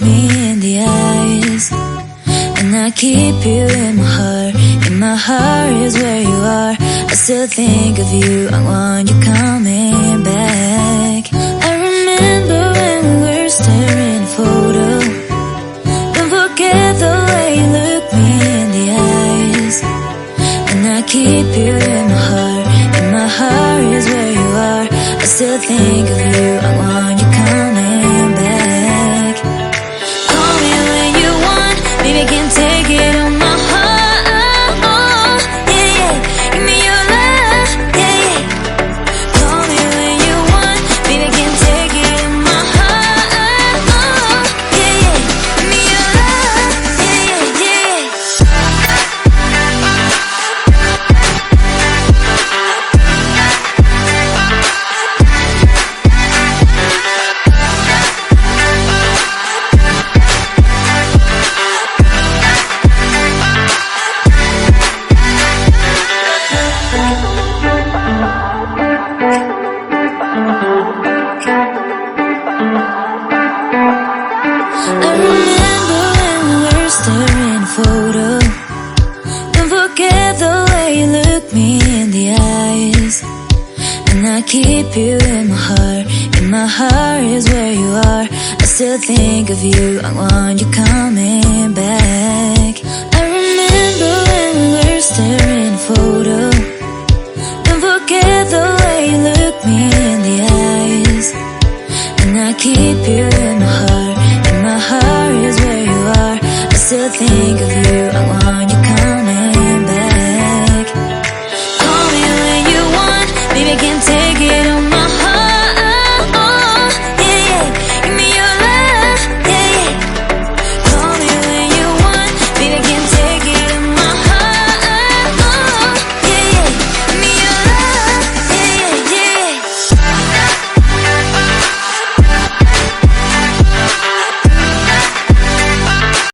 me in the eyes, and I keep you in my heart. In my heart is where you are. I still think of you, I want you coming back. I remember when we were staring at a photo. Don't forget the way you look me in the eyes, and I keep you in my heart. In my heart is where you are. I still think of you, I want you coming back. Call me when you want, baby, I can take it on my heart. Yeah, yeah, give me your love, yeah, yeah. Call me when you want, baby, I can take it on my heart. Yeah, yeah, give me your love, yeah, yeah, yeah. I remember when we were staring at a photo. Don't forget the way you look me in the eyes, and I keep you in my heart. In my heart is where you are. I still think of you, I want you coming back. I remember when we were staring at a photo. Don't forget the way you look me in the eyes, and I keep you in my heart. In my heart is where you are. I still think of you, I want you coming back. Call me when you want, baby, I can take